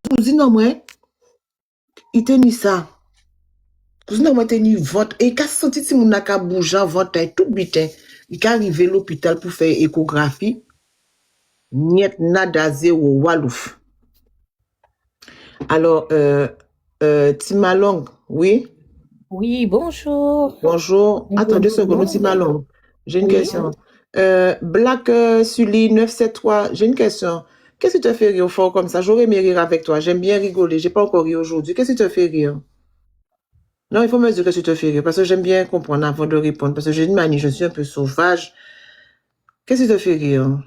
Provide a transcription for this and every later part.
cousine moi, il tenait ça. Cousine moi tenait ventre et quand senti si mon naka bougeant ventre tout bitin, il est arrivé à l'hôpital pour faire échographie. Niet nada zéro walouf. Alors Timalong, oui. Oui, bonjour. Bonjour. Attends 2 secondes, Timalong. J'ai une Oui. question. Black Sully 973, j'ai une question. Qu'est-ce qui te fait rire fort comme ça? J'aurais aimé rire avec toi. J'aime bien rigoler. J'ai pas encore ri aujourd'hui. Qu'est-ce qui te fait rire? Non, il faut me dire que tu te fais rire parce que j'aime bien comprendre avant de répondre parce que j'ai une manie, je suis un peu sauvage. Qu'est-ce qui te fait rire?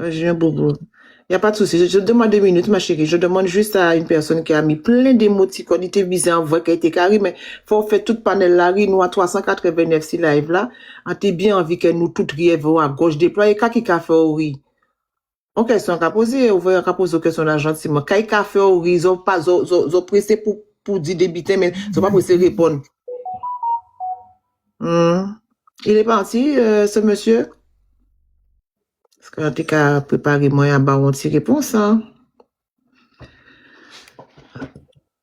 J'ai un bobo. Il n'y a pas de souci. Je demande 2 minutes, ma chérie. Je demande juste à une personne qui a mis plein d'émoticônes, il était visé en voix, qui a été carré, mais faut faire toute panel là, nous à 389 si live là. On t'es bien envie que nous toutes rievo à gauche déployer, qui a fait au riz. En question qu'a posé, ouvrir qu'a posé question là gentiment. Qui a fait au riz, ils ont pas, ils ont pressé pour dire débiter, mais ils ont pas pressé répondre. Il est parti, ce monsieur? Parce qu'on t'a qu'à préparer moi à avoir une petite réponse, hein.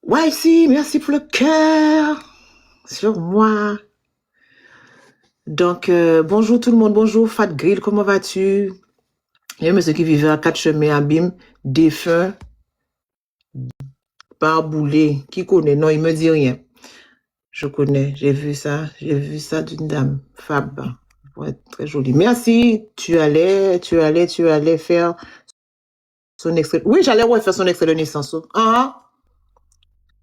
Ouais, si, merci pour le cœur sur moi. Donc, bonjour tout le monde, bonjour Fat Grill, comment vas-tu? Il y a un monsieur qui vivait à 4 chemins à Bim, défunt, barboulé, qui connaît? Non, il me dit rien. Je connais, j'ai vu ça d'une dame, Fab, pour être très jolie. Merci, tu allais faire son extrait. Oui, j'allais faire son extrait de naissance. Ah,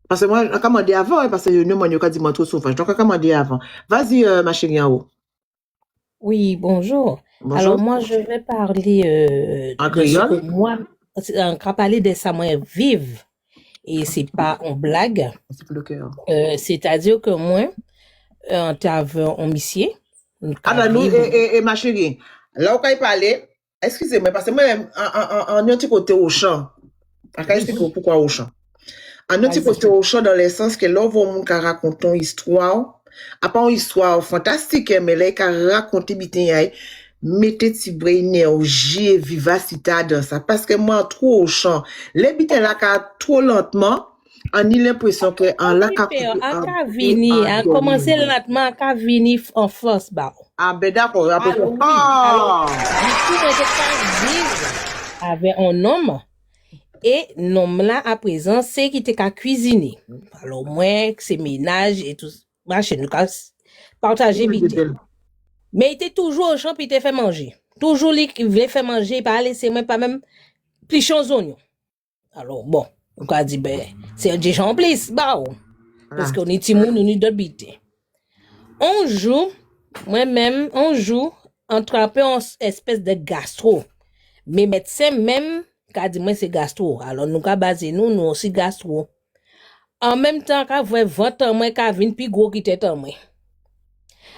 parce que moi, j'ai commandé avant, hein, parce que nous, moi, dit moi trop sauvage. Donc, j'ai commandé avant. Vas-y, ma chérie en haut. Oui, bonjour. Bonjour. Alors, moi, je vais parler En de ce que créole? moi, on va parler de ça, moi, vive. Et c'est pas en blague. C'est pour le cœur. C'est-à-dire que moi, on t'avait en missier. Ah, ben, nous, et ma chérie, là où il parlait, excusez-moi, parce que moi, en un petit côté au champ, je vais expliquer pourquoi au champ. En un petit côté au champ, dans le sens que là, on va raconter une histoire, à part une histoire fantastique, mais là, il raconter bien, mettez ti brin énergie et vivacité dans ça. Parce que moi, trop au champ, les bitins là, trop lentement, on a l'impression que en là, a commencé lentement, a vini en force, bah. Ah, ben d'accord. Alors, oui. Alors, du coup, moi, avait un homme. Et l'homme là, à présent, c'est qui était qu'à cuisiner. Alors, moi, c'est ménage et tout. Moi, chez nous, partager vite. Mais il était toujours au champ, puis il était fait manger. Toujours, il voulait faire manger, pas laisser moi, pas même plus de oignons. Alors, bon, on a dit, ben, c'est un déjà en plus, bah, parce qu'on est timoun, on est d'autres bites. On joue, moi-même, on joue, attrapé en espèce de gastro. Mais médecin même, qu'a dit moi c'est gastro. Alors nous qu'a basé nous aussi gastro. En même temps qu'a voir ventre moi qu'a vinn plus gros qui tête en moi.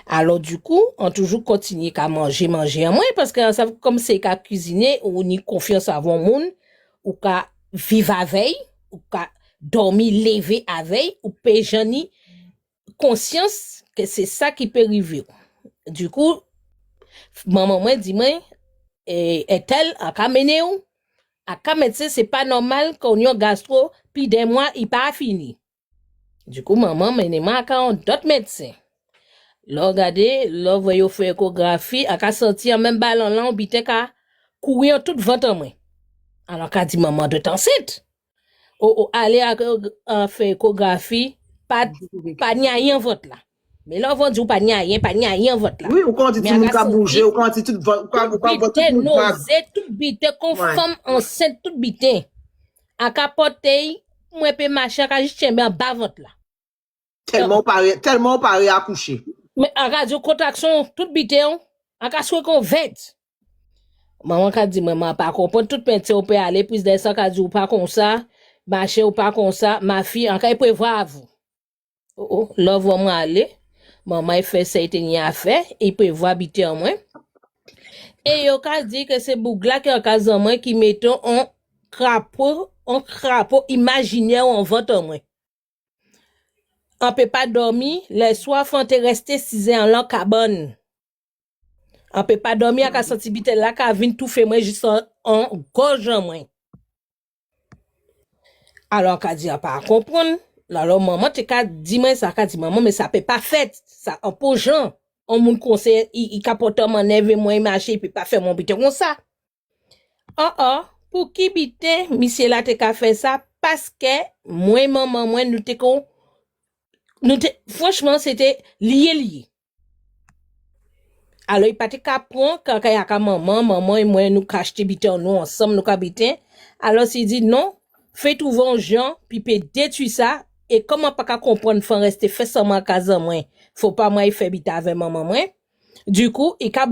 Alors du coup, on toujours continue qu'à manger en moi parce que ça comme c'est qu'à cuisiner ou ni confiance avant monde ou qu'à vivre avec ou qu'à dormir lever avec ou péjani conscience que c'est ça qui peut arriver. Du coup, maman moi dit moi est-elle à camene ou à ka médecin c'est pas normal qu'on y a gastro puis des mois il pas fini. Du coup maman mène moi à d'autres médecins. Là regardez, là voyez faire échographie, à ka sorti en même ballon là on bité ka courir tout ventre moi. Alors qu'a dit maman de enceinte. Aller à faire échographie pas ni rien ventre là. Mais là, on dit pas ni rien votre là. Oui, ou quand tu dis moun ka bouger, ou quand tu tout bite, conforme enceinte, tout bite. En capote, moi, peux marcher, quand je tiens bien bas votre là. Tellement pareil à coucher. Mais en radio contraction, tout bite, en cas soit qu'on vête. Maman ka dit, maman, pas comprendre, tout pente, on peut aller, puis des ça, ka dit, ou pas comme ça, marcher ou pas comme ça, ma fille, en cas, il peut voir à vous. Oh, là, moi aller. Maman fait ça et a fait, il peut voir habiter en moi. Et yo ka dit que c'est bougla qui en cas en moi qui mettons un crapaud imaginaire en ventre en moi. On peut pas dormir, les soirs font rester 6 heures en la cabane. On peut pas dormir à senti bite là ka vinn tout fait moi juste en gorge en moi. Alors, qu'a dit, pas comprendre. Alors, maman, t'es qu'à dire, moi, ça, qu'a dit, maman, mais ça peut pas fait. Ça, en pour gens. On moun conseil, il capote mon neve, moi, il marche, il peut pas faire mon bité comme ça. Pour qui bité, monsieur là, t'es qu'à faire ça, parce que, moi, maman, moi, franchement, c'était lié. Alors, il pas qu'à prendre, quand il y a maman et moi, nous cacheter bité, nous ensemble, nous habiter. Alors, s'il dit non, fait tout vengeance, puis peut détruire ça, et comment pas qu'à comprendre, faut rester fait ça, moi, casa, moi. Faut pas, moi, il fait bité avec maman, moi. Du coup, il y a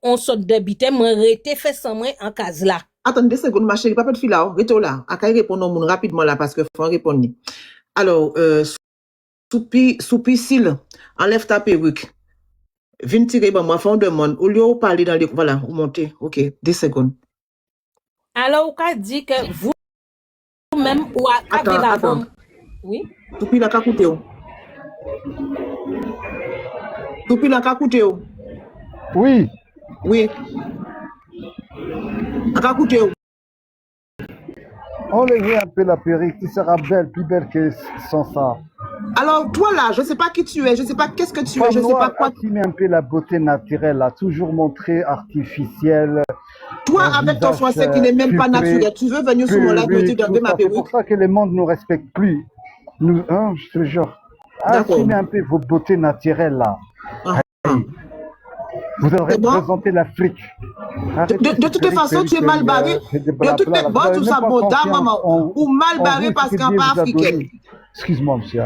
on saute de bité, moi, rete fait ça, moi, en case là. Attends 2 secondes, ma chérie, papa de fil là, retour là. À qu'à répondre au monde rapidement là, parce que faut répondre. Alors, Soupicile, enlève ta perruque. Viens tirer, bon, moi, fond de monde. Au lieu de parler dans les, voilà, vous montez. Ok, 2 secondes. Alors, on a dit que vous-même, ou avez la bombe. Oui? Soupi la kakoute ou. Soupi la kakoute ou. Oui. Oui. La kakoute ou. Enlevez un peu la perruque, tu seras belle, plus belle que sans ça. Alors, toi là, je ne sais pas qui tu es, je ne sais pas qu'est-ce que tu es, je ne sais pas quoi. Assumer un peu la beauté naturelle, là, toujours montrer artificielle. Toi, avec ton français qui n'est même pas naturel, tu veux venir sur mon live et tu donnes ma perruque. C'est pour ça que le monde ne nous respecte plus. Nous, hein, je te jure. Assumez un peu vos beautés naturelles, là. Vous devrez représenter l'Afrique. De toute façon, tu es mal barré. De toute façon, tout ça, bon, maman. Ou mal barré parce qu'on n'est pas africain. Excuse-moi, monsieur.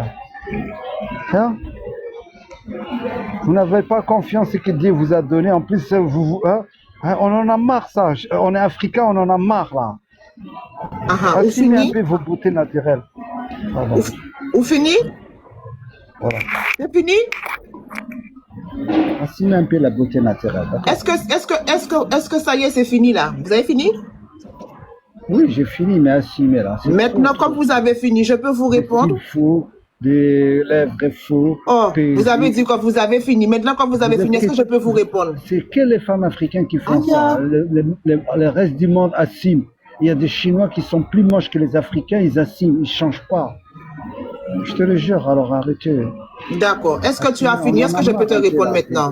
Hein? Vous n'avez pas confiance en ce que Dieu vous a donné. En plus, on en a marre, ça. On est africain, on en a marre, là. Assumez un peu vos beautés naturelles. Voilà. Vous fini? Voilà. C'est fini? Assumez un peu la beauté naturelle. Est-ce que ça y est, c'est fini là? Vous avez fini? Oui, j'ai fini, mais assumez là. Maintenant, comme vous avez fini, je peux vous répondre? Faux, des lèvres faux. Oh, vous avez dit que vous avez fini. Maintenant, quand vous avez fini, est-ce que je peux vous répondre? C'est que les femmes africaines qui font ça. Le reste du monde assume. Il y a des Chinois qui sont plus moches que les Africains, ils assument, ils ne changent pas. Je te le jure, alors arrêtez. D'accord. Est-ce que tu as fini? Est-ce que je peux te répondre maintenant?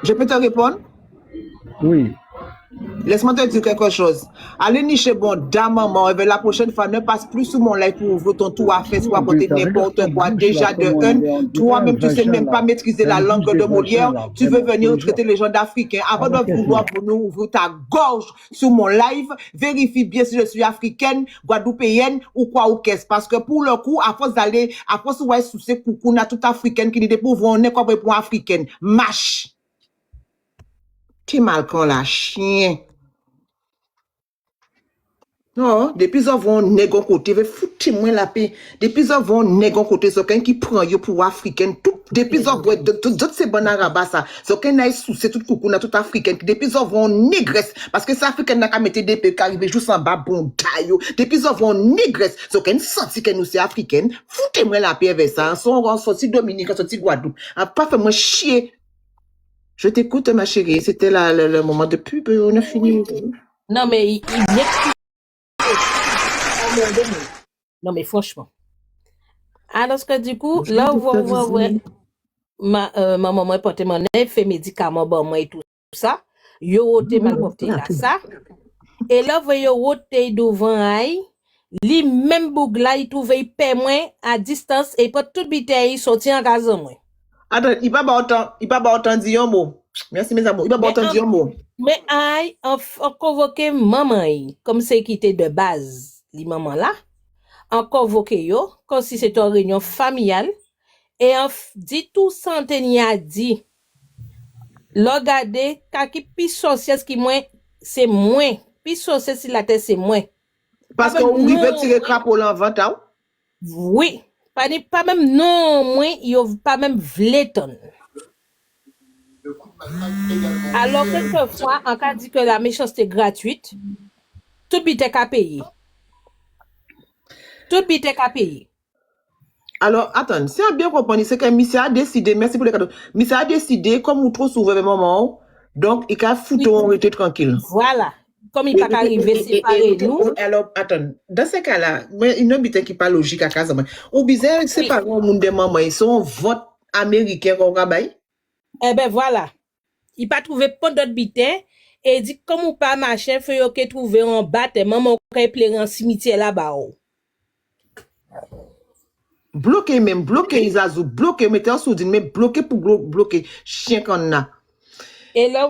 Je peux te répondre? Oui. Laisse-moi te dire quelque chose. Allez nicher bon, dame, maman, et la prochaine fois, ne passe plus sur mon live pour ouvrir ton tour à faire, soit côté n'importe quoi. Déjà de un, toi-même, tu ne sais même pas maîtriser la langue de Molière. Tu veux venir traiter les gens d'Africains. Avant de vouloir pour nous ouvrir ta gorge sur mon live, vérifie bien si je suis africaine, guadeloupéenne ou quoi ou qu'est-ce. Parce que pour le coup, à force d'aller, à force ouais, sous ces coucou, on a toute africaine qui dit pour vous, on est quoi pour africaine. Mâche. Tu mal con la chien. Non, depuis qu'ils vont négon côté, ve foutre moi la paix. Depuis qu'ils vont négon côté, c'est quelqu'un qui prend yo pour africain. Tout, depuis qu'ils vont, d'autres c'est bon arabe ça. C'est quelqu'un qui sous, c'est tout coucou, na tout africain. Depuis qu'ils vont négresse, parce que c'est africain n'a qu'à mettre des pays qui arrivent juste en bas, bon taille. Depuis qu'ils vont négresse, c'est quelqu'un senti que nous c'est africain. Foutez moi la paix avec ça. On sorti Dominique, on sorti Guadeloupe. Pas fait moi chier. Je t'écoute, ma chérie. C'était le moment de pub. On a fini. Non, mais il non, mais franchement. Alors que du coup, là, ma maman porte mon nez, fait médicaments, bon, moi et tout ça. Yo, t'es mal porté là, ça. Et là, yo, t'es devant aïe. Li même bougla, il trouve, il paie moins à distance et pas tout bité, il sorti en gazon, moi. Attends, il va pas autant dire un mot. Merci, mes amours. Il va pas autant dire un mot. Mais aïe, on convoqué maman, comme c'est qui était de base, les mamans là. On convoqué yo, comme si c'était une réunion familiale. Et on dit tout centenier a dit. Regardez, kaki pis sorcière qui moins, c'est moins. Pis sorcière si la tête c'est moins. Parce qu'on veut tirer crapaud en vente, hein? Oui. Pas même non, moins, yo pas même vleton. Alors, quelquefois, en cas dit que la méchanceté est gratuite, tout bite qu'à payer. Tout bite qu'à payer. Alors, attends, si on a bien compris, c'est que Missa a décidé, merci pour les cadeaux, Missa a décidé, comme vous trop souvent, moment, donc, il a foutu, on était tranquille. Voilà. comme il pas arriver séparer nous. Alors, attends, dans ce cas-là, il y a un qui pas logique à casa. Ou bizarre, c'est pas un monde de maman, ils sont vote américain qu'on rabaille. Eh ben voilà. Il pas trouvé pas d'autre bitin et dit comme ou pas machin, faut yo que trouver en bas, maman qu'on pleurer en cimetière là-bas. Bloqué même, bloqué Isazou, bloqué, mettez en soudine, mais bloqué pour bloquer chien qu'on a. Et là,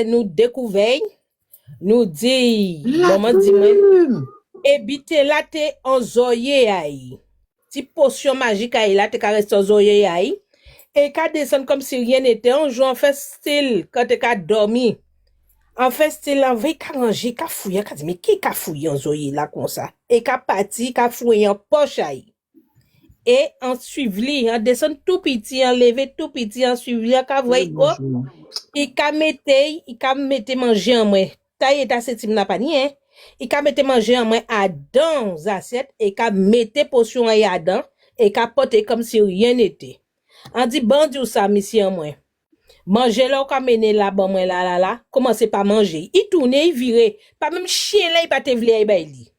nous découvert, nous dit, maman dit, et bite là, te en zoye aïe. Ti potion magique aïe là, te caresse en zoye aïe. Et qu'à descendre comme si rien n'était, on joue en fait style, quand te qu'à dormi. En fait style, en veille qu'à ranger, qu'à fouiller, qu'à dire, mais qui qu'à fouiller en zoye là, comme ça? Et qu'à parti, qu'à fouiller en poche aïe. Et en suivli, en descend tout petit, en levé tout petit, en suivli, en kavoy, oh, il ka mette manger en moi. Taille ta septime n'a pas ni, hein. Il ka mette manger en moi à dans assiette, et ka mette potion à dedans, et ka porter comme si rien n'était. On dit, bandit ou ça, monsieur en moi. Manger là, ou ka mener là, bon, moi, là, commencez pas manger. Il tourne, il vire. Pas même chien là, il pas te vle, il baili.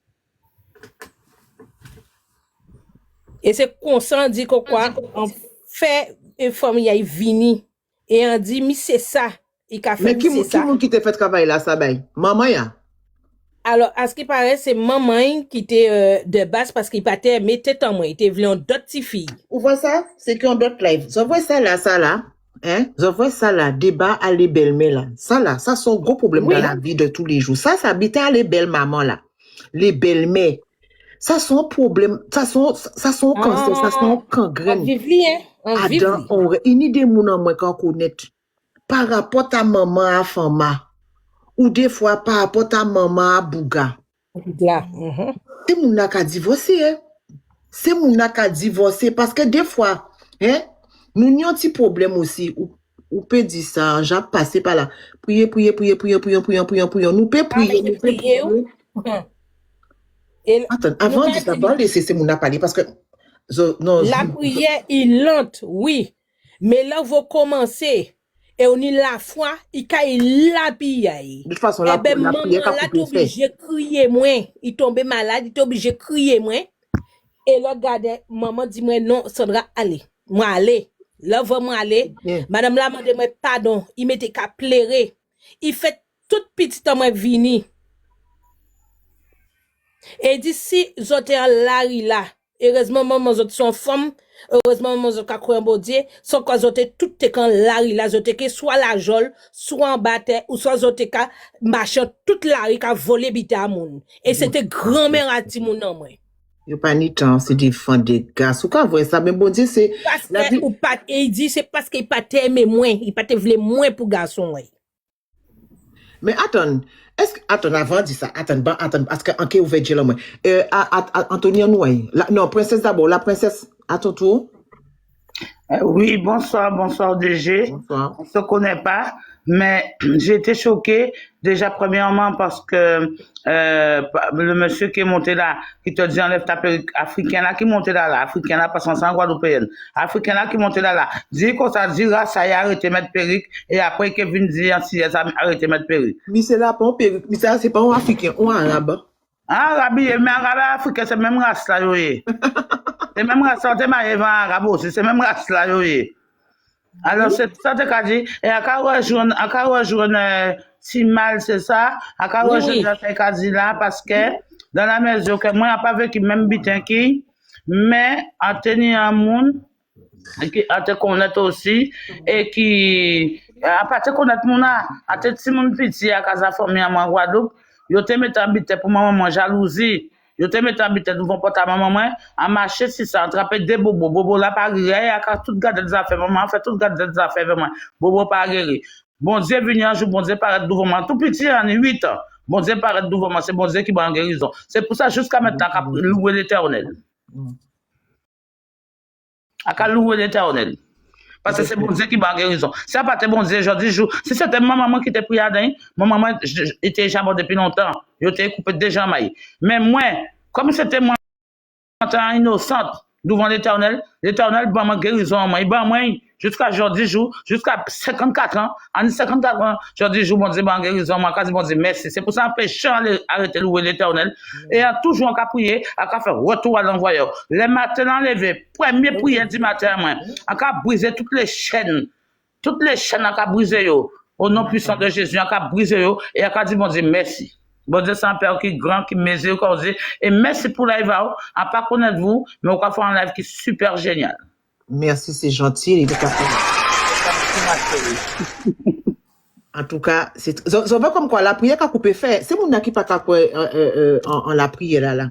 Et c'est comme ça, on dit que quoi, on fait une famille, il vini. Et on dit, mais c'est ça. Il a fait, mais qui qui t'a fait travail là, ça baille? Maman, ya? Alors, à ce qui paraît, c'est maman qui était de base parce qu'il pas aimé tête en moi. Il était venu en d'autres petites filles. Vous voyez ça? C'est qu'on d'autres live. Je vois ça là. Hein? Je vois ça là, débat à les belles-mères là. Ça, ça sont gros problèmes dans la vie de tous les jours. Ça habite à les belles mamans là. Les belles-mères. Ça sont problème, ça sont cancer, ça sont gangrène. Il y a des gens qui connaissent par rapport à maman à Fama ou des fois par rapport à maman à Bouga. C'est mon qui a divorcé, hein? C'est mon qui a divorcé parce que des fois, hein, nous avons un petit problème aussi. Ou peut dire ça, j'ai passé par là. Priez. Nous peut prier. Attends, avant de savoir, laisser mon parler parce que la prière est lente, oui. Mais là, vous commencez et on y la foi, il y la prière. De toute façon, la prière est obligé de crier moins. Il tombe malade, il est obligé de crier moins. Et là, regardez, maman dit moi non, Sandra, allez. Moi, allez. Là, vraiment aller. Madame la demande moi pardon. Il m'était qu'à pleurer. Il fait tout petit temps moi vini. Et d'ici, j'étais en lari là. Heureusement, maman, j'étais son femme. Heureusement, maman, j'étais un bon Dieu. Sans quoi j'étais tout en lari là. J'étais soit la jole, soit en bataille, ou soit j'étais marchant toute lari, qu'à voler bite à moun. Et c'était grand-mère à ti moun nan moi. Yo pas ni temps, c'est des fans des gars. Ou quand vous ça, mais bon Dieu, c'est. Parce que, ou pas, et il dit, c'est parce qu'il pas t'aimé moins. Il pas te voulait moins pour garçon, ouais. Mais attends. Attends, avant de dire ça, attends, parce que, en qui ouvert Dieu là, moi. Antonia Nouaille. Non, princesse d'abord, la princesse, à ton tour. Oui, bonsoir DG. Bonsoir. On ne se connaît pas, mais j'ai été choquée déjà premièrement parce que le monsieur qui est monté là, qui te dit enlève ta perruque, africain là qui est monté là, africain là, parce qu'on s'en guadeloupéenne, africain là qui est monté là, dit qu'on ça dira ça y a arrêté mettre perruque et après Kevin dit si ça a arrêté mettre perruque. Mais c'est là pas un perruque, mais ça c'est pas un africain, ou un arabe. Arabe, mais arabe africain c'est même race là, oui. C'est même race là, c'est marié arabe aussi, c'est même race là, oui. Alors, c'est ça que je dis, et à quoi rejoindre si mal, c'est ça, à quoi rejoindre ce que dit là, parce que dans la mesure que moi, je n'ai pas vécu même bitin qui, mais à tenir un monde, à te connaître aussi, et qui, à partir de connaître mon à te si mon petit, à casa famille à moi, Guadeloupe, je te mets en bitin pour maman, jalousie. Je te mets en bite devant porte à maman, à marcher si ça, attraper des bobos. Bobo là, pas guéri, à tout garder des affaires, maman, fait tout garder des affaires, vraiment. Bobo pas guéri. Bon Dieu vient un jour, bon Dieu paraît devant moi. Tout petit, en 8 ans. Bon Dieu paraît devant moi, c'est bon Dieu qui va en guérison. C'est pour ça, jusqu'à maintenant, qu'à louer l'éternel. À louer l'éternel. Parce que c'est bon Dieu qui va en guérison. Si pas bon Dieu, je dis, si c'était ma maman qui était pris à d'un, ma maman était déjà morte depuis longtemps. Je t'ai coupé déjà maille. Mais moi, comme c'était moi, innocente devant l'éternel, va ma guérison, moi, il va moi, jusqu'à aujourd'hui jour, jusqu'à 54 ans, en 54 ans, aujourd'hui jour, bon Dieu, bon guérison, moi, quasi bon Dieu, merci. C'est pour ça, péché, arrêter louer l'éternel, et a toujours qu'à prier, à qu'à faire retour à l'envoyeur. Les matins enlevés, premier prière du matin, moi, à qu'à briser toutes les chaînes, à qu'à briser, yo, au nom puissant de Jésus, à qu'à briser, yo, et à qu'à dire, bon Dieu, merci. Bon Dieu, c'est un Père qui est grand, qui mesure, et merci pour la live, à pas connaître vous, mais on va faire un live qui est super génial. Merci, c'est gentil. En tout cas, c'est ça va comme quoi la prière qu'a coupé fait. C'est mon qui pas en la prière là.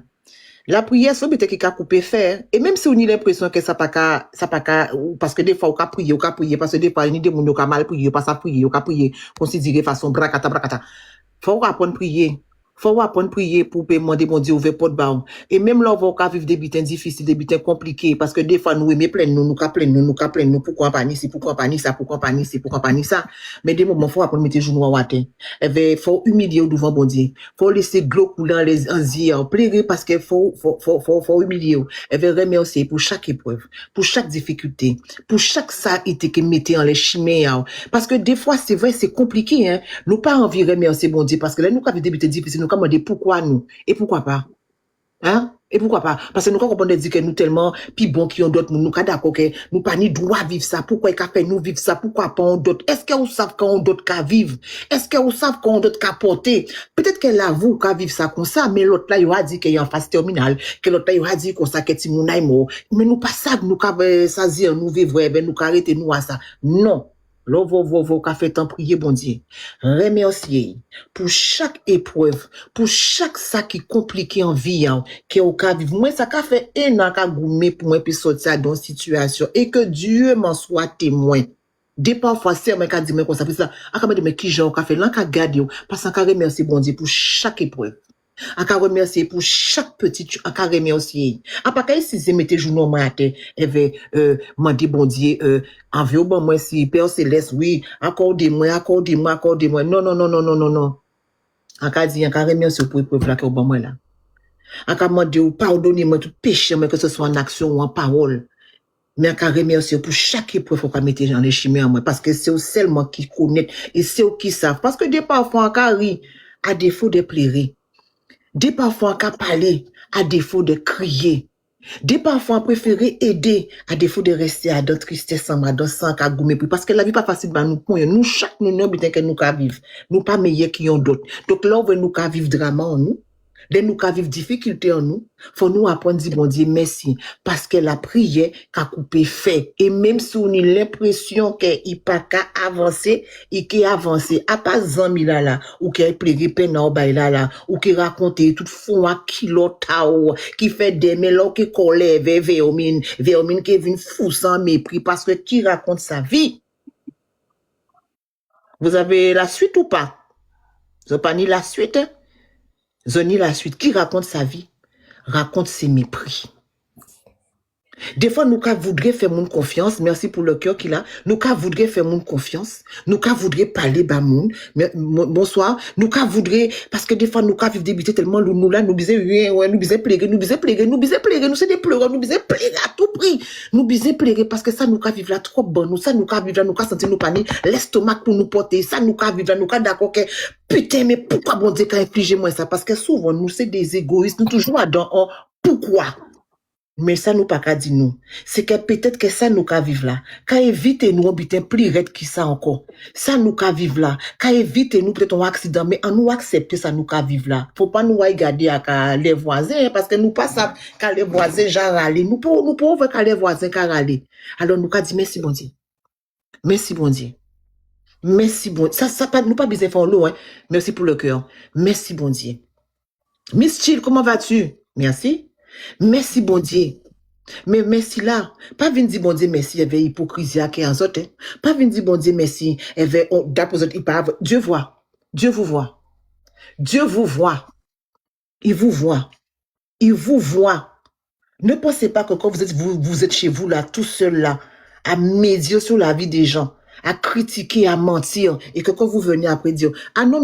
La prière c'est peut-être qui a coupé fait et même si on a l'impression que ça pas parce que des fois on a prié parce que des fois il y a des gens qui ont mal prié pas ça prier considérer façon brakata. Faut apprendre prier. Faut apprendre prier pour demander bon Dieu ouvrir porte ba. Et même là on va vivre des butins difficiles, des butins compliqués parce que des fois nous aimer plein nous pourquoi pas ni ça. Mais des moments faut apprendre mettre genoux à terre. Et ben faut humilier devant bon Dieu. Faut laisser de l'eau couler dans les ansières, pleurer parce que faut humilier. Et ben remercier pour chaque épreuve, pour chaque difficulté, pour chaque ça été que mettez en les chimères parce que des fois c'est vrai c'est compliqué hein. Nous pas envie remercier bon Dieu parce que là nous quand des butins difficiles nous demander pourquoi nous et pourquoi pas hein et pourquoi pas parce que nous quand on dire que nous tellement puis bon qui ont d'autres nous pas d'accord que nous pas ni droit vivre ça pourquoi il fait nous vivre ça pourquoi pas on d'autres est-ce que vous savez quand on d'autres qu'à vivre est-ce que vous savez quand on d'autres qu'à porter peut-être qu'elle avoue qu'à vivre ça comme ça mais l'autre là il a dit qu'il y a en phase terminale que l'autre là il a dit qu'on ça que ti moun mort mais nous pas ça nous qu'à ça dire nous vivre ben nous arrêter nous à ça non. Là, vous fait tant prier, bon Dieu. Remercier pour chaque épreuve, pour chaque ça qui est compliqué en vie, qui est au cas vivre. Moi, ça qu'a fait un an qu'a goumé pour moi, puis sortir dans cette situation. Et que Dieu m'en soit témoin. Des parfois, c'est moi qui dit, mais comme ça, mais qui j'en qu'a fait, là, qu'a gardé, parce qu'on remercier, bon Dieu, pour chaque épreuve. À qu'à remercier pour chaque petite, à qu'à remercier. À pas qu'à si mettez journaux matin, et m'en dit bon Dieu, envieux bon moi si Père Céleste, oui, accordez-moi. Non. À qu'à dire, à qu'à remercier pour épreuve là que bon moi là. À qu'à demander ou pardonnez-moi tout péché, mais que ce soit en action ou en parole. Mais à qu'à remercier pour chaque épreuve qu'on mettre dans les chimères moi, parce que c'est eux seulement qui connaissent et c'est eux qui savent. Parce que des parfois, à qu'à rire, à défaut de pleurer. Des parfois qu'à parler à défaut de crier. Des parfois préférer aider à défaut de rester à dans tristesse en dans sans qu'à goumer parce que la vie pas facile bah nous chaque nous bien que nous qu'à vivre nous pas meilleurs qui ont d'autres donc là on veut nous qu'à vivre drama en nous de nous qu'à vivre difficulté en nous faut nous apprendre dire bon Dieu merci parce que la prière qu'a coupé fait et même si on a l'impression qu'il pas qu'à avancer et qu'il avancé à pas 100 000 là ou qu'il pleurer peine en bas là ou qu'il raconter tout fond à kilotao qui fait des mélanges qui colère vers Véomine qui vient fou sans mépris parce que qui raconte sa vie. Vous avez la suite ou pas? Vous n'avez pas ni la suite? Zoni la suite, qui raconte sa vie, raconte ses mépris. Des fois, nous voudrions faire mon confiance, merci pour le cœur qu'il a, nous voudrions faire mon confiance, nous voudrions parler bas moun, bonsoir, nous voudrions, parce que des fois, nous vivre débuter tellement, nous là, nous disons, ouais, nous disons pleurer, nous c'est des pleureurs, nous disons pleurer à tout prix, nous disons pleurer parce que ça, nous vivre là trop bon, nous, ça, nous vivre là, nous sentir nous panier, l'estomac pour nous porter, ça, nous vivre là, nous d'accord que, putain, mais pourquoi bon Dieu qu'a infligé moi ça? Parce que souvent, nous, c'est des égoïstes, nous toujours dans pourquoi? Mais ça nous pas qu'à dire nous. C'est que peut-être que ça nous qu'à vivre là. Qu'à éviter nous, on butin plus raide qui ça encore. Ça nous qu'à vivre là. Qu'à éviter nous peut-être un accident, mais en nous accepter ça nous qu'à vivre là. Faut pas nous regarder à les voisins, parce que nous pas ça qu'à les voisins j'en râler. Nous pouvons voir qu'à les voisins qu'à râler. Alors nous qu'à dire merci bon Dieu. Merci bon Dieu. Merci bon Dieu. Ça pas, nous pas besoin faire l'eau, hein. Merci pour le cœur. Merci bon Dieu. Miss Chill, comment vas-tu? Merci. Merci bon Dieu. Mais merci là. Pas venir dire bon Dieu merci, il y avait hypocrisie à qui en sorte. Pas venir dire bon Dieu merci, il y avait d'après il pas. Dieu voit. Dieu vous voit. Dieu vous voit. Il vous voit. Il vous voit. Ne pensez pas que quand vous êtes chez vous là, tout seul là, à médire sur la vie des gens, à critiquer, à mentir, et que quand vous venez après dire, ah non,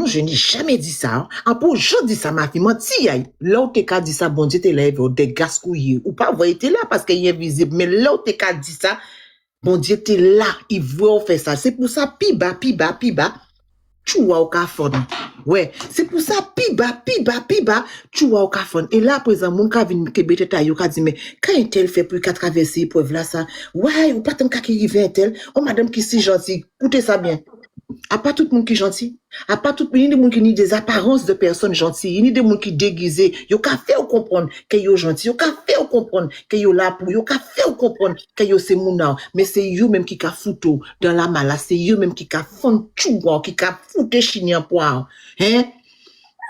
je n'ai jamais dit ça. Ah, pour je dis ça, ma fille, menti, là où t'es qu'à dit ça, bon Dieu, t'es là, des gascouilles, ou pas, vous êtes là parce qu'il est visible, mais là où t'es qu'à dit ça, Bon Dieu, t'es là, il veut faire ça. C'est pour ça, pi bas, tu vois au cafon. Ouais, c'est pour ça, pi bas, tu vois au cafon. Et là, présent, mon cas vient que bête ta yo ka dit mais quand un tel fait plus qu'à traverser épreuve là ça. Ouais, ou pas tant qu'à qui rive un tel. Oh madame qui si gentil. Écoutez ça bien. A pas tout le monde qui est gentil. A pas tout le monde, il y a des gens qui ont des apparences de personnes gentilles. Il y a des gens qui déguisés. Yo ka fait comprendre que yo gentil. Yo ka fait comprendre que yo là pour. Yo ka fait comprendre que yo c'est mouna. Mais c'est yo même qui ka fouto dans la mala. C'est yo même qui ka fond tout, qui ka fouté chignan poire. Hein?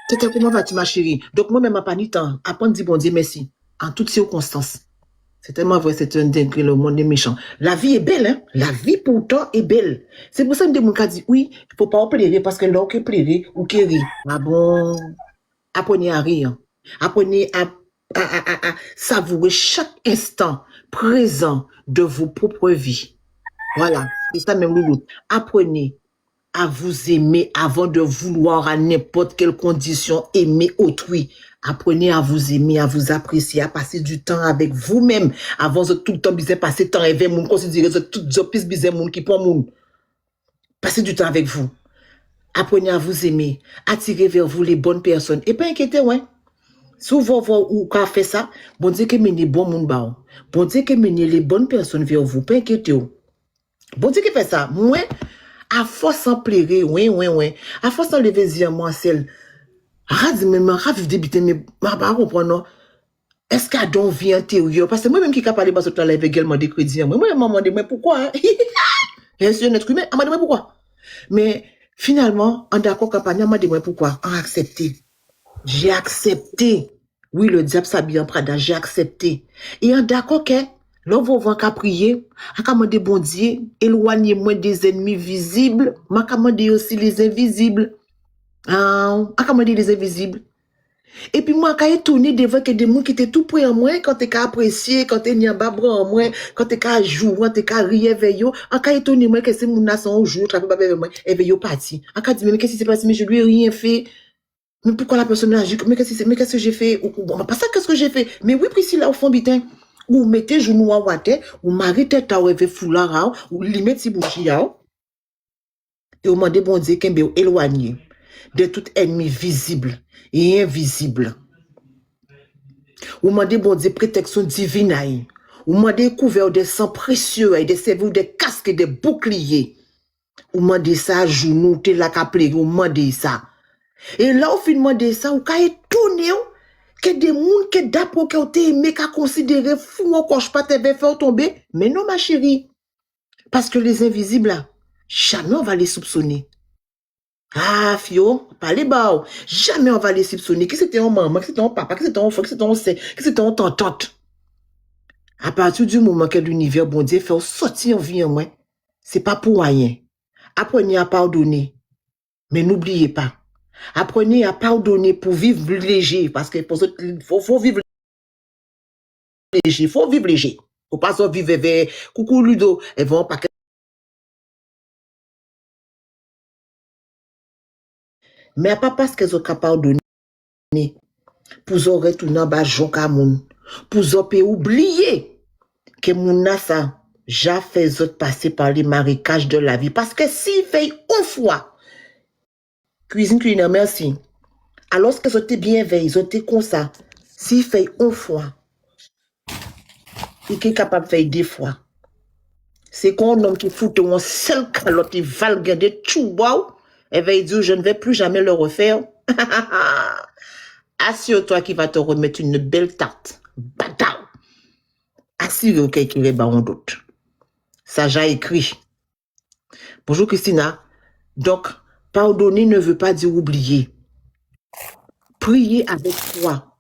C'était comment vas-tu ma chérie? Donc moi-même à pas ni temps. Apprendre dire bon Dieu merci. En toutes circonstances. C'est tellement vrai, c'est un dingue, le monde est méchant. La vie est belle, hein? La vie pourtant est belle. C'est pour ça que des gens disent, oui, il ne faut pas pleurer parce que l'on peut pleurer ou qui rit. Ah bon? Apprenez à rire. Apprenez à savourer chaque instant présent de vos propres vies. Voilà. C'est ça même, Loulou. Apprenez à vous aimer avant de vouloir à n'importe quelle condition aimer autrui. Apprenez à vous aimer, à vous apprécier, à passer du temps avec vous-même. Avant de tout le temps bizarre passer temps avec moun, considérer tout le plus bizarre moun qui prend moun. Passez du temps avec vous. Apprenez à vous aimer, attirer vers vous les bonnes personnes. Et pas inquiétez, ouais. Souvent, ou quand fait ça, bon Dieu que menez bon moun ba. Bon Dieu que menez les bonnes personnes vers vous. Pas inquiétez. Bon Dieu qui fait ça. Moi, à force en pleurer, oui. À force en lever zia moi celle. Radi même raviv débiter mais pas comprendre. Est-ce qu'à don vie intérieure parce que moi même qui capable de passer tout live également des crédits. Moi maman dit mais pourquoi? Bien sûr notre humain, m'a dit pourquoi? Mais finalement, en d'accord campagne m'a dit pourquoi? En accepté. J'ai accepté. Oui, le diable s'habille en Prada, j'ai accepté. Et en d'accord que l'on va voir qu'à prier, à commander bon Dieu, éloignez-moi des ennemis visibles, m'a commandé aussi les invisibles. À commander les invisibles. Et puis moi, quand je tourné devant que des gens qui étaient tout près en moi, quand tu as apprécié, quand tu es en bas en moi, quand tu as joué, quand tu as rire avec eux, quand je tourné moi que c'est mon nation au jour, travaille avec moi, et veille parti. Quand dit mais qu'est-ce qui s'est passé, mais je lui ai rien fait. Mais pourquoi la personne a agi, mais qu'est-ce que j'ai fait? Bon, pas ça, qu'est-ce que j'ai fait? Mais oui, Priscilla, au fond, bitin, ou mettez genou à water, ou marée tête à rêver foulard, ou limite si bouchi, et ou demandez bon Dieu qu'un béo éloigné de tout ennemi visible et invisible. Ou demandez bon Dieu protection divine. Ou demandez couvert de sang précieux et de servir des casques et des boucliers. Ou demandez ça à genoux, t'es là qu'à pleurer, ou demandez ça. Et là, au fin demandez ça, ou quand il tourne, que des gens qui d'après qui ont aimé, qui ont considéré fou, encore je pas te faire tomber. Mais non, ma chérie. Parce que les invisibles, là, jamais on va les soupçonner. Ah, fio, pas les bas. Jamais on va les soupçonner. Qui c'était en maman, qui c'était en papa, qui c'était en frère, qui c'était en sœur, qui c'était en tante. À partir du moment que l'univers, bon Dieu, fait sortir en vie en moi, c'est pas pour rien. Apprenez à pardonner. Mais n'oubliez pas. Apprenez à pardonner pour vivre léger. Parce que faut vivre léger. Faut vivre léger. Faut pas se vivre avec coucou Ludo. Elles vont pas. Mais pas parce qu'elles ont capable de donner pour retourner en bas jonka moun pour oublier que moun na ça j'ai fait autres passer par les marécages de la vie parce que s'il fait une fois cuisine culinaire merci alors que ils étaient bien veillés ils étaient comme ça s'il fait une fois il est capable de faire deux fois c'est quand un homme qui fout un seul calotte il va le garder tout wow et va dire je ne vais plus jamais le refaire. Assure-toi qu'il va te remettre une belle tarte. Bâtard. Assure-toi qu'il est baron d'autre. Ça j'ai écrit. Bonjour Christina. Donc, pardonner ne veut pas dire oublier. Prier avec foi.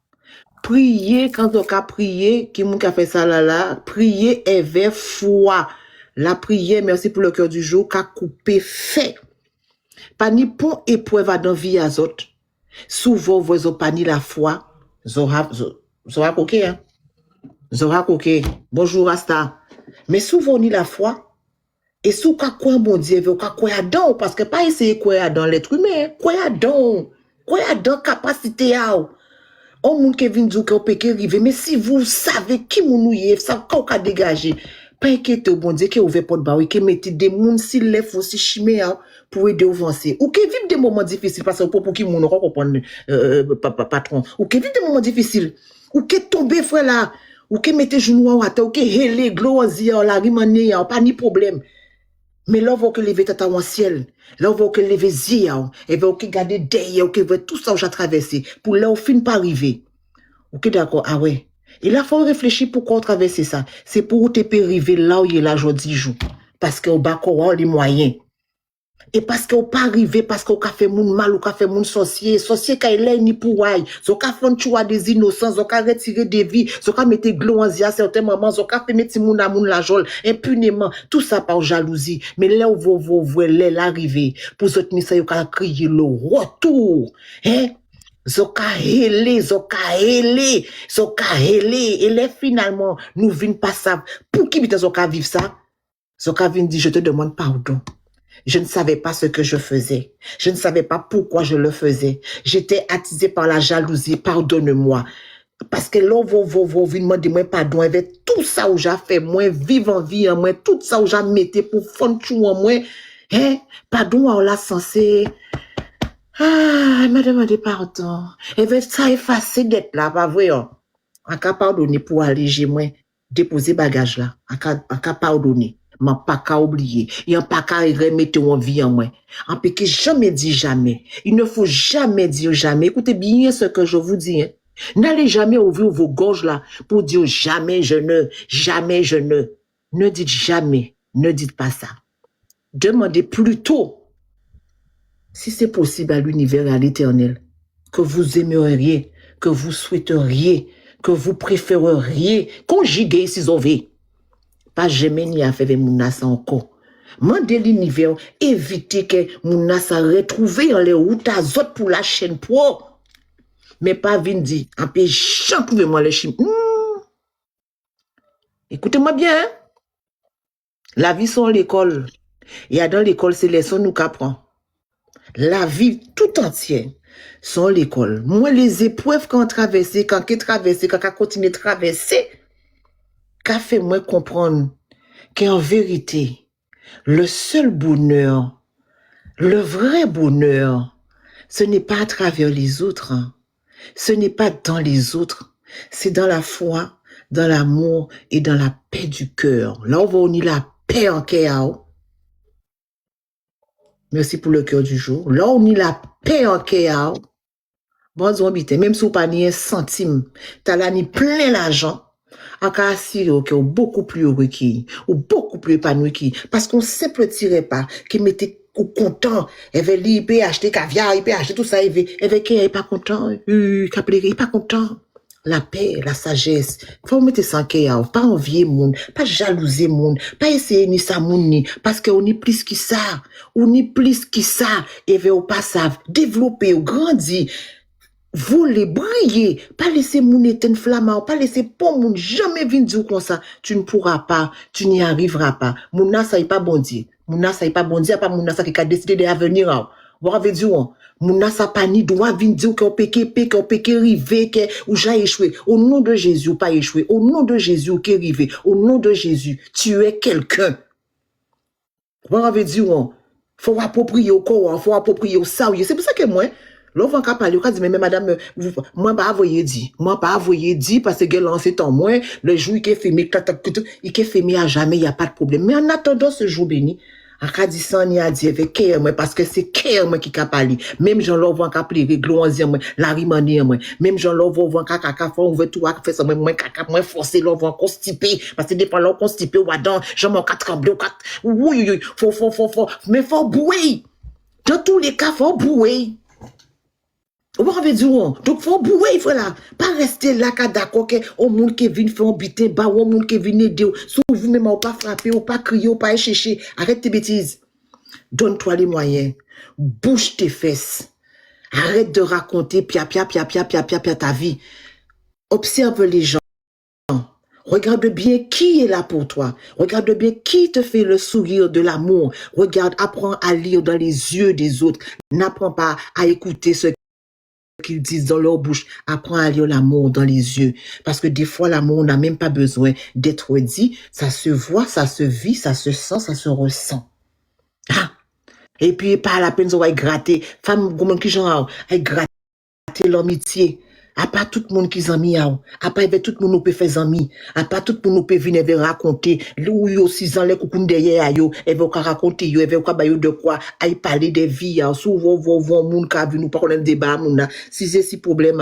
Prier quand on a prié, qui m'a fait ça là, prier avec foi. La prière, merci pour le cœur du jour, qu'a coupé fait. Pas ni pour épreuve à dans vie à autres. Souvent, vous n'avez pas ni la foi. Zora coquet, hein. Zora coquet. Bonjour, Asta. Mais souvent, ni la foi. Et sous quoi bon Dieu veut quoi dans parce que pas essayer quoi dans l'être humain. Quoi dans capacité à. On moun qui vient dire qu'on peut arriver. Mais si vous savez qui moun ou y est, ça qu'on a dégagé. pas inquiéter, bon Dieu, qui a ouvert porte barre, qui mette des moun s'il les faut si chimé pour aider à avancer. Ou qui vivent des moments difficiles, parce que pour qui moun comprendre, patron. Ou qui vivent des moments difficiles. Ou qui tombe, frère là. Ou qui mette genoux à terre, ou qui hele, gloire, la rimane, pas ni problème. Mais là, vous que lever tata en ciel. Là, vous que lever zia, et vous que garder derrière, ou que tout ça, j'ai traversé. Pour là, au fin pas arriver. Ok, d'accord, ah ouais. Et là, faut réfléchir pourquoi on traverse ça. C'est pour te arriver là où il est là, aujourd'hui, jour. Parce qu'on bat les moyens. Et parce qu'on pas arrivé, parce qu'on a fait moun mal, ou qu'a fait moun sorcier, quand il est ni pour aïe. Son qu'a fait choix des innocents, son qu'a retiré des vies, son qu'a mettre gloire à certains moments, son qu'a fait mettre moun à moun la jol, impunément. Tout ça par jalousie. Mais là où vous l'arrivée, pour soutenir ça, il a crié le retour. Hein? Zoka hele, et là finalement, nous vînes pas ça. Pour qui vite Zoka vivre ça? Zoka vient dire, je te demande pardon. Je ne savais pas ce que je faisais. Je ne savais pas pourquoi je le faisais. J'étais attisée par la jalousie. Pardonne-moi. Parce que là, vous demander moi pardon avec tout ça où j'ai fait, moi, vivre en vie en moi, tout ça où j'ai mis pour fond tout en moi. Hein? Pardon, on l'a censé. Ah, elle m'a demandé pardon. Elle veut ça effacer d'être là, pas vrai? En cas pardonner pour alléger moi, déposer bagage là. En cas pardonner. M'a pas qu'à oublier. Il a pas qu'à remettre en vie en moi. En peut que jamais dit jamais. Il ne faut jamais dire jamais. Écoutez bien ce que je vous dis. Hein. N'allez jamais ouvrir vos gorges là pour dire jamais je ne. Ne dites jamais. Ne dites pas ça. Demandez plutôt, si c'est possible à l'univers et à l'éternel, que vous aimeriez, que vous souhaiteriez, que vous préféreriez conjuguer si vous avez. Pas jamais ni à faire mounassa encore. Mandez l'univers, évitez que mounassa retrouve en les routes à zot pour la chaîne pour. Mais pas vindi, en peu j'en trouve moi les chim. Écoutez-moi bien, hein? La vie sont l'école. Et dans l'école, c'est les sons nous qu'apprend. La vie tout entière sont l'école. Moi, les épreuves qu'on traverse, quand on continue de traverser, qu'a fait moi comprendre qu'en vérité, le seul bonheur, le vrai bonheur, ce n'est pas à travers les autres, hein. Ce n'est pas dans les autres, c'est dans la foi, dans l'amour et dans la paix du cœur. Là, on va unir la paix en cœur. Merci pour le cœur du jour. Là, on unit la paix en cœur. Bon, même si vous pas ni un centime, t'as là ni plein l'argent. En cas assuré que beaucoup plus heureux ou beaucoup plus épanoui parce qu'on sait tirer pas qui mettait content il peut acheter caviar il peut acheter tout ça il est pas content il pas content la paix la sagesse faut mettre sans cœur pas envier monde pas jalouser monde pas essayer ni ça monde ni parce que on est plus que ça et veut au passage développer ou grandir. Vous les briller, pas laisser moun éteindre flamme, pas laisser pour moun jamais venir dire comme ça, tu ne pourras pas, tu n'y arriveras pas. Mouna ça est pas bon Dieu. Mouna ça est pas bon Dieu, pas mouna ça qui a décidé de venir. Vous avez dit mouna ça pas ni droit venir dire qu'on peut river que ou j'ai échoué. Au nom de Jésus pas échoué. Au nom de Jésus qui rivé. Au nom de Jésus, tu es quelqu'un. Vous avez dit faut approprier au corps, faut approprier au ça. C'est pour ça que moi l'enfant qui parle, il dit, mais madame, moi, pas avoyer dit. Moi, pas avoyer dit, parce que lancé en moi, le jour qui est filmé, il est filmé à jamais, il n'y a pas de problème. Mais en attendant ce jour béni, en cas de ça, il a dit avec cœur, moi, parce que c'est cœur, moi, qui a parlé. Même Jean l'enfant qui a parlé, gloire, moi, la rimanie, moi. Même Jean l'enfant qui a fait, on veut tout, fait ça, moi, caca, moi, forcer l'enfant constipé, parce que des fois, l'enfant constipé, ou dedans, Jean m'en tremblé, oui, faut, mais faut bouer. Dans tous les cas, faut bouer. Vous avez dit, donc faut bouer, voilà. Pas rester là, d'accord, au monde qui vient faire un bitin bas, au monde qui vient aider, si vous-même, ou pas frapper, ou pas crier, ou pas chercher. Arrête tes bêtises. Donne-toi les moyens. Bouge tes fesses. Arrête de raconter, pia, ta vie. Observe les gens. Regarde bien qui est là pour toi. Regarde bien qui te fait le sourire de l'amour. Regarde, apprends à lire dans les yeux des autres. N'apprends pas à écouter ce qu'ils disent dans leur bouche. Apprends à lire l'amour dans les yeux. Parce que des fois, l'amour n'a même pas besoin d'être dit. Ça se voit, ça se vit, ça se sent, ça se ressent. Ah. Et puis, pas la peine de gratter. Femme, comment qui j'en ai gratter l'amitié. À pas tout le monde qui s'en mis, à pas tout le monde peut faire amis, à pas tout le monde peut venir raconter, ou yo 6 ans, les coucou derrière yo, elle veut raconter yo, elle veut bailler de quoi, aille parler des vies, souvent, moun ka vu nous pas connaître débat, moun si c'est si problème,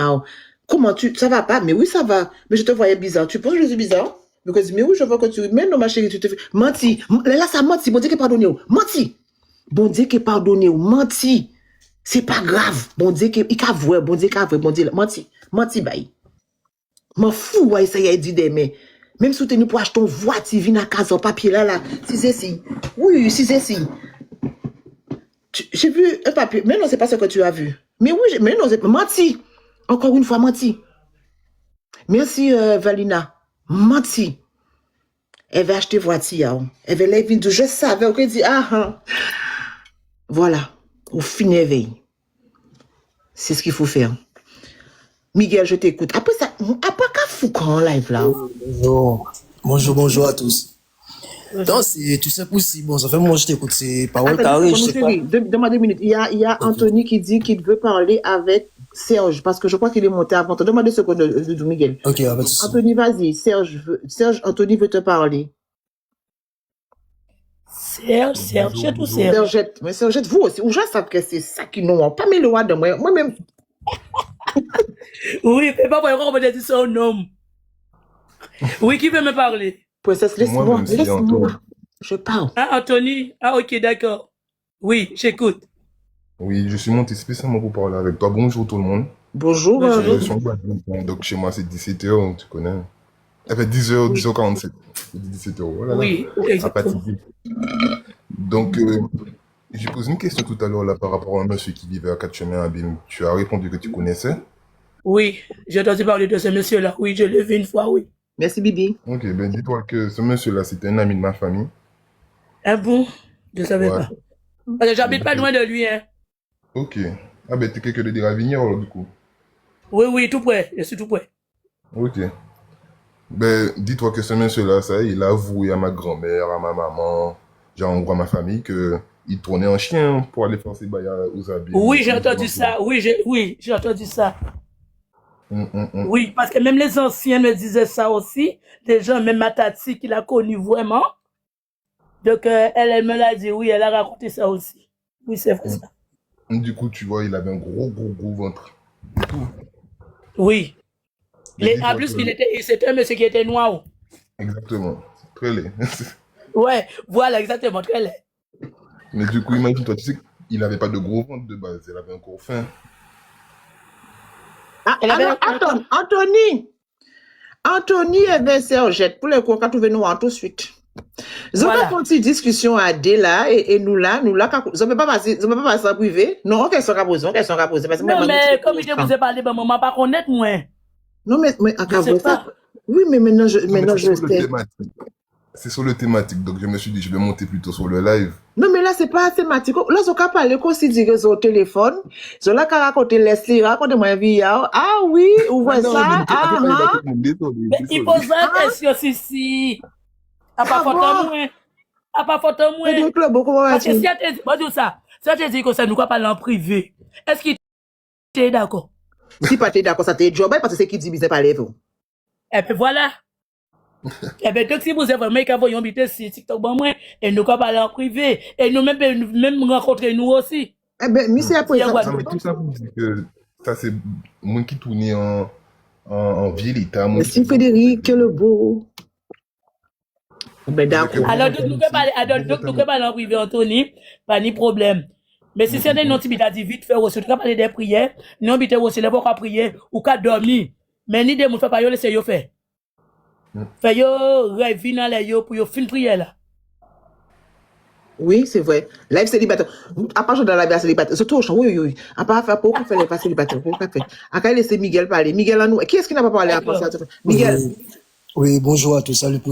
comment ça va pas? Mais oui, ça va, mais je te voyais bizarre, tu penses que je suis bizarre? Mais oui, je vois que tu, mais non, ma chérie, tu te fais, menti, là, ça menti, bon Dieu qui pardonne, menti, bon Dieu qui pardonne, menti, c'est pas grave, bon Dieu qui, il a vrai, bon Dieu qui a vrai, bon Dieu, menti bayi. M'en fous, ouais, ça y a dit des mais. Même si tu nous pour acheter une voiture, viens à casa, papier là, si c'est si. Oui, si c'est si. J'ai vu un papier, mais non, c'est pas ce que tu as vu. Mais oui, mais non, c'est menti. Encore une fois, menti. Merci, Valina. Menti. Elle va acheter voiture. Elle va aller venir, je savais, qu'elle dit, voilà. Au fin éveil. C'est ce qu'il faut faire. Miguel, je t'écoute. Après ça, après qu'à fou quand en live là. Bonjour à tous. Non, tu sais possible. Bon, ça fait moi je t'écoute. C'est parole carrée. Demande 2 minutes. Il y a Anthony qui dit qu'il veut parler avec Serge parce que je crois qu'il est monté avant. Demande 2 secondes de Miguel. Ok, Anthony, vas-y. Serge, Anthony veut te parler. Serge, tout Serge. Mais Serge, vous aussi. Ou je sais que c'est ça qui nous pas mis le roi de moi-même. Oui, mais pas vraiment, on va dire son nom. Oui, qui veut me parler? Princesse, laisse-moi. Je parle. Ah, Anthony? Ah, ok, d'accord. Oui, j'écoute. Oui, je suis monté spécialement pour parler avec toi. Bonjour tout le monde. Bonjour. Je suis en Guadeloupe, donc chez moi c'est 17h, tu connais. Elle fait 10h, 10h47. 17h, voilà. Oui, exactement. Donc, j'ai posé une question tout à l'heure là par rapport à un monsieur qui vivait à 4 chemins à Bim. Tu as répondu que tu connaissais. Oui, j'ai entendu parler de ce monsieur-là. Oui, je l'ai vu une fois, oui. Merci, Bibi. Ok, ben dis-toi que ce monsieur-là, c'était un ami de ma famille. Ah bon? Je ne savais pas. Parce que j'habite pas loin de lui, hein. Ok. Ah ben t'es quelqu'un de Ravinière, alors, du coup. Oui, tout près. Je suis tout près. Ok. Ben, dis-toi que ce monsieur-là, ça, il a avoué à ma grand-mère, à ma maman, genre en gros à ma famille, que il tournait en chien pour aller faire ses bails aux habits. Oui, j'ai entendu ça. Oui, j'ai entendu ça. Oui, parce que même les anciens me disaient ça aussi. Des gens, même ma tati qui l'a connu vraiment. Donc, elle me l'a dit, oui, elle a raconté ça aussi. Oui, c'est vrai ça. Du coup, tu vois, il avait un gros ventre. Oui. En plus, c'était un monsieur qui était noir. Exactement. Très laid. Ouais, voilà, exactement, très laid. Mais du coup, imagine-toi, tu sais qu'il n'avait pas de gros ventre de base, il avait un corps fin. Attends, Anthony et Sergette, pour les cours, quand tu veux nous voir tout de suite. Vous avez une petite discussion à deux là, et nous là, vous ne pas passer en privé. Non, on question à poser. Non, mais comme je vous ai parlé, ben, maman, pas connaître, moi. Non, mais à ça. Oui, mais maintenant, je sais. C'est sur le thématique, donc je me suis dit, je vais monter plutôt sur le live. Non, mais là, c'est pas thématique. Là, je peux parler aussi du au téléphone. Je vais raconter Leslie, raconter moi vie. Ah oui, ouvrez ça. Il pose une question, si. À pas photo, moi. Parce que si tu te dis que ça nous va parler en privé, est-ce que tu es d'accord? Si pas tu es d'accord, ça t'est job, parce que c'est qui dit bizarre parler vous. Et puis voilà. Et bien, donc si vous avez vraiment qu'à vous inviter sur TikTok, et nous va parler en privé, et nous même rencontrer nous aussi. Eh bien, mais c'est après ça. Mais tout ça vous dit que ça c'est moi qui tourne en ville état. Merci Frédéric, le beau. Ben d'accord. Alors, donc, nous pouvons parler en privé, Anthony, pas ni problème. Mais si c'est un anti dit vite faire aussi, tu peux parler des prières, nous habiter aussi les à prier ou qu'à dormir. Mais ni des gens fait pas yo laisser yo faire. Fait yo rêve dans les yo pour yo fin prière là. Oui, c'est vrai. Live célibataire. À part dans la vie célibataire. Surtout, oui. À part faire pour faire les pas célibataires. À quand laisser Miguel parler. Miguel à nous. Qui est-ce qui n'a pas parlé après ça? Miguel. Oui, bonjour à tous. Salut pour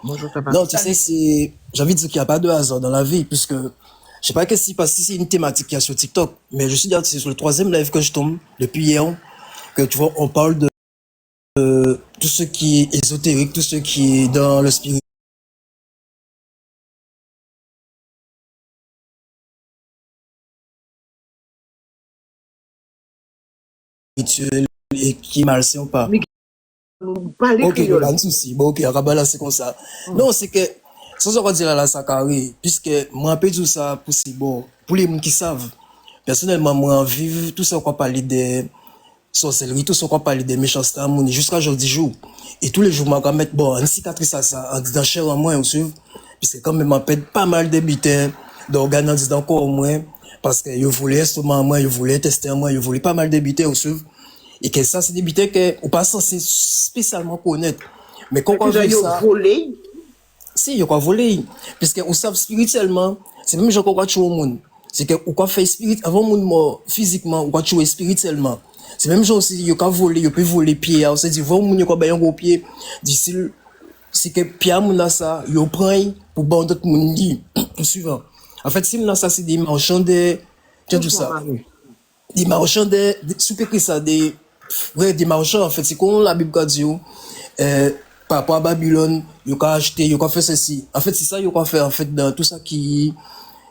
Bonjour, papa. Non, tu sais, j'ai envie de dire qu'il n'y a pas de hasard dans la vie, puisque Je sais pas qu'est-ce qui se passe, si c'est une thématique qu'il y a sur TikTok, mais je suis déjà c'est sur le 3e live que je tombe depuis hier, que tu vois, on parle de tout ce qui est ésotérique, tout ce qui est dans le spirituel et qui est malsain ou pas. Nous parler Ok, créole. pas de souci. Bon, ok, Arabala, c'est comme ça. Non, c'est que, sans on dire à la Sakari, puisque moi, un peu tout ça, bon, pour les gens qui savent, personnellement, moi, en vivre, tout ça, on va parler des sorcellerie, tout ça, on va parler des méchancetés à mon jusqu'à aujourd'hui jour. Et tous les jours, moi, quand mettre, bon, une cicatrice à ça, en disant cher en moins, aussi, puisque quand même, on pète pas mal de butins, d'organes en disant encore au moins, parce que je voulais estomac en moi, je voulais tester en moi, je voulais pas mal de butins aussi. Et que ça, c'est des butins que, on pas censé spécialement connaître. Mais quand on Ils vit ont ça, volé. si, il y a volé. Puisque, on sait spirituellement, c'est même gens qu'on va tuer au monde. C'est que, on fait spirit, avant le monde mort, physiquement, on va tuer spirituellement. C'est même gens aussi, il y a volé, il peut voler pied, on se dit, va, moun, il y a un gros pied. D'ici, c'est que, pied, moun, là, ça, il prend pour bon d'autres moun dit, tout suivant. En fait, si moun, ça, c'est des marchands de, tiens, tout ça. Des marchands de, sous ça, des marchands, en fait, c'est comme la Bible dit, par rapport à Babylone, il a acheté, il a fait ceci. En fait, c'est ça qu'il a fait, en fait, dans tout ça qui,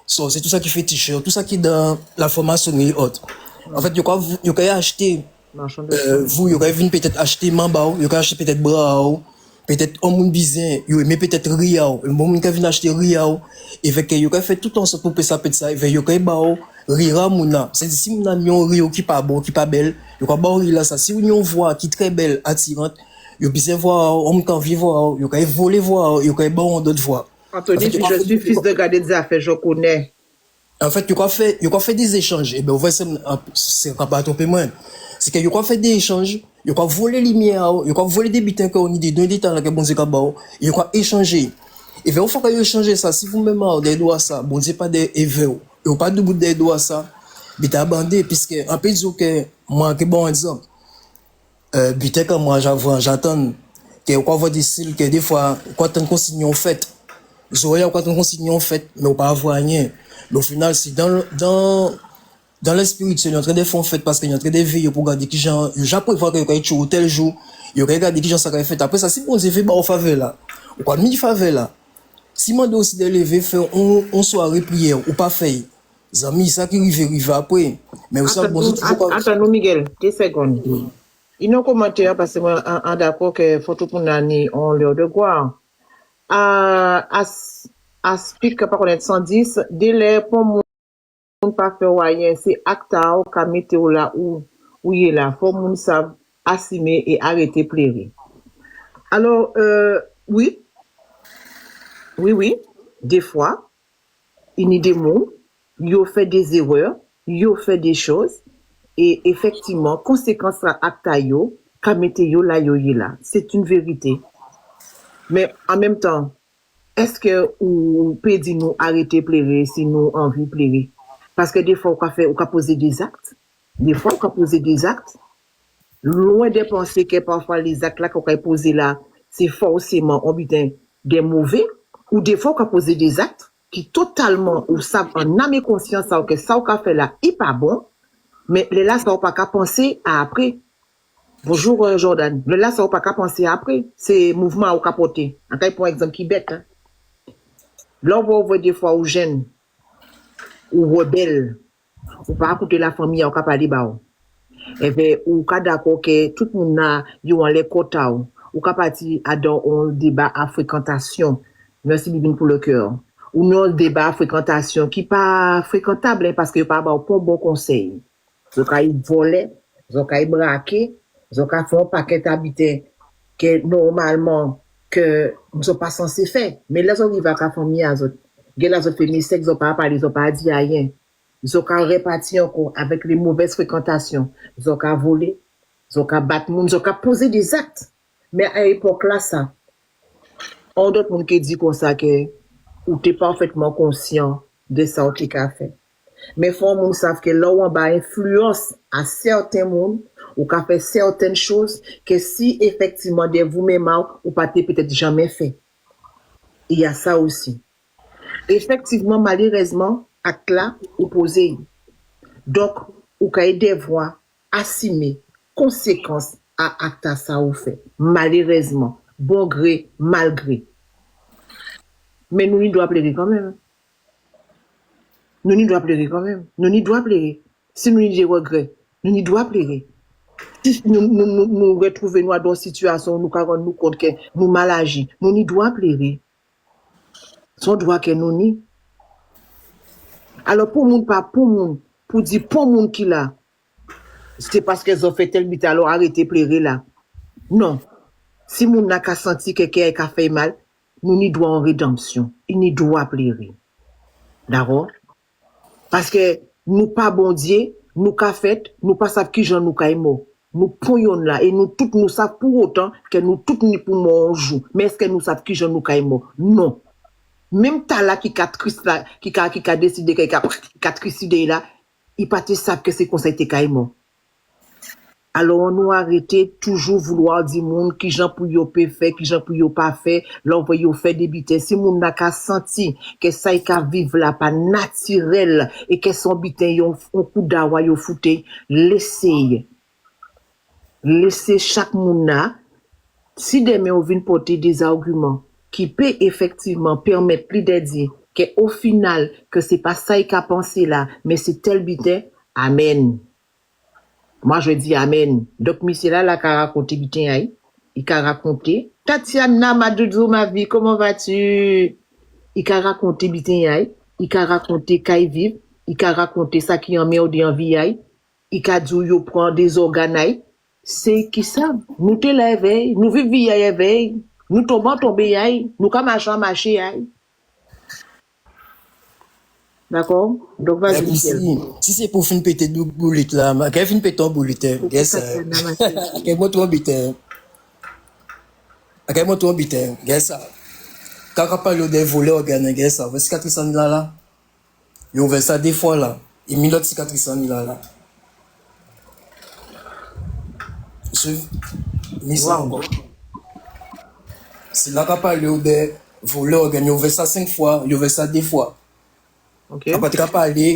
c'est tout ça qui fait t-shirt, tout ça qui est dans la formation et autres. En fait, il a acheté, vous, il a venu peut-être acheter Mambao, il a acheté peut-être Brao, peut-être Omoun Bizin, il a peut-être Riao, le moment qu'il a venu acheter Riao, et fait qu'il a fait tout en sorte pour ça, ça, et fait qu'il a bao, Rira Mouna. C'est-à-dire, si on a un Rio qui pas bon, qui pas belle, il a bao Rila ça. Si on voit qui est très belle, attirante, il a besoin voir, on peut voir, il a volé voir, il a bon d'autres voix. Anthony, je suis fils de garder des affaires, je connais. En fait, il a fait des échanges. Et ben, c'est pas tromper moins. C'est qu'il a fait des échanges, il a volé les lumières, il a volé des bitins qu'on a dit, deux temps là, que bon, c'est kabao, il a échangé. Et bien, une fois qu'il a échangé ça, si vous même des doigts ça, bon, c'est pas des éveils, il n'y a pas de bout des doigts ça, mais t'as bandé, puisque, en peu dire que, moi, que bon exemple, bitin comme moi, j'attends, que, quoi, voir des styles, que des fois, quoi, t'as une consigne en fait, Zoya, quoi, t'as une consigne en fait, mais on pas avoir rien. Mais au final, c'est dans l'esprit, il est en train de faire en fait, parce qu'il est en train de veiller pour regarder qui gens, j'apprends voir qu'il y a un tel jour, il y a regardé qui gens ça va fait. Après ça, si on s'est fait, bah, au favela, ou quoi, mi favela. Si on doit aussi de lever, faire, on soirée prière, ou pas fait. Zami, ça qui arrive après. Mais aussi, bon, c'est toujours pas. Attends, Miguel, 10 secondes. Il y a un commentaire, parce que moi, en d'accord que faut tout pour l'année, on leur de quoi. À speak, par contre, 110, délai pour mon pas faire rien, c'est acta ou ka météo là où il est là. Faut moun savent assumer et arrêter pleurer. Alors, oui, des fois, il y a des mots, ils ont fait des erreurs, ils ont fait des choses, et effectivement, conséquence à acta yo, ka météo là yo y là. C'est une vérité. Mais en même temps, est-ce que ou peut dire nous arrêter pleurer si nous envie pleurer? Parce que des fois, on peut poser des actes. Des fois, on peut poser des actes. Loin de penser que parfois les actes là qu'on peut poser là, c'est forcément en butin des mauvais. Ou des fois, on peut poser des actes qui totalement, ou savent en âme et conscience, que ça qu'on fait là, il pas bon. Mais là, ça on pas qu'à penser à après. Bonjour Jordan. Là, ça on pas qu'à penser à après. C'est mouvement au capoter. En cas, pour exemple, qui bête. Hein? Là, on voit des fois aux jeunes, ou rebelles, ou pas écouter la famille, ou pas parler bas. Et bien, ou pas d'accord que tout le monde a, yon les quotas, ou pas partir à un débat à fréquentation. Merci Bibine pour le cœur. Ou non, débat à fréquentation qui pas fréquentable, hein, parce que pas bon conseil. Donc, ils volent, ils braquent, ils font un paquet d'habitants que normalement, que nous sommes pas censés faire. Mais là, ils vont à la famille, ils ont fait mes sexes, ils n'ont pas parlé, ils n'ont pas dit rien. Ils ont réparti encore avec les mauvaises fréquentations. Ils ont volé, ils ont battu, ils ont posé des actes. Mais à l'époque là, ça, on d'autres monde qui dit comme ça que ou t'es parfaitement conscient de ça que tu as fait. Mais faut monde savent que là où on va influence à certains mondes ou qu'a fait certaines choses que si effectivement de vous-même ou pas peut-être jamais fait. Il y a ça aussi. Effectivement, malheureusement, acte là ou poser. Donc, ou kay devoir assumer conséquences à acte ça ou fait. Malheureusement, bon gré, mal gré. Mais nous n'y doit pleurer quand même. Nous n'y doit pleurer quand même. Nous n'y doit pleurer. Si nous n'y des regrets, nous n'y doit pleurer. Si nous retrouvons dans une situation où nous nous compte que nous mal agi, nous n'y doit pleurer. Son droit que nous n'y. Alors pour moun pas pour moun, pour dire pour moun qui là, c'est parce qu'elles ont fait tel bit alors arrêtez pleurer là. Non. Si moun n'a qu'à senti que quelqu'un a fait mal, nous n'y doit en rédemption. Il n'y doit pleurer. D'accord? Parce que nous pas bon Dieu, nous qu'a fait, nous pas savent qui j'en nous qu'a mort. Nous pognons là et nous toutes nous savons pour autant que nous toutes ni pour mon jour. Mais est-ce que nous savons qui j'en nous qu'a mort? Non. Même ta là qui a triste là, qui a décidé qu'il a triste là, il pas te savent que c'est conseil te qu'a mort. Alors on nous arrêter toujours vouloir dire monde qui j'en pour yo peut faire, qui j'en pour yo pas faire, l'envoyer au fait des bites. Si monde n'a qu'à senti que ça y ka vivre là pas naturel et que son bitin yon coup d'awa yo fouté, laissez chaque monde là. Si demain on vient porter des arguments qui peut effectivement permettre plus de dire que au final que c'est pas ça y ka pensé là, mais c'est tel bitin, amen. Moi, je dis amen. Donc, monsieur là, la qu'a raconté bitin aïe. Il qu'a raconté. Tatiana, ma doudou, ma vie, comment vas-tu? Il qu'a raconté bitin aïe. Il qu'a raconté kay vive. Il qu'a raconté ça qui en met au en vie aïe. Il qu'a dit yo prend des organes aïe. C'est qui ça? Nous te l'éveil. Nous vivons aïe éveil. Nous tombons aïe. Nous comme marcher aïe. D'accord? Donc, vas-y, Michel. Si c'est pour finir péter de boulette là, qu'elle finit péter en boulette, qu'est-ce que qu'elle monte en bitin. Qu'elle monte en bitin, qu'est-ce ça? Quand on parle des volets organes, qu'est-ce ça? 400 000 là. Ils ont fait ça des fois là. Et 1000 autres 400 000 là. Mais ça encore. C'est là qu'on parle des volets organes. Ils ont fait ça 5 fois, ils ont fait ça des fois. Okay. On va pas parler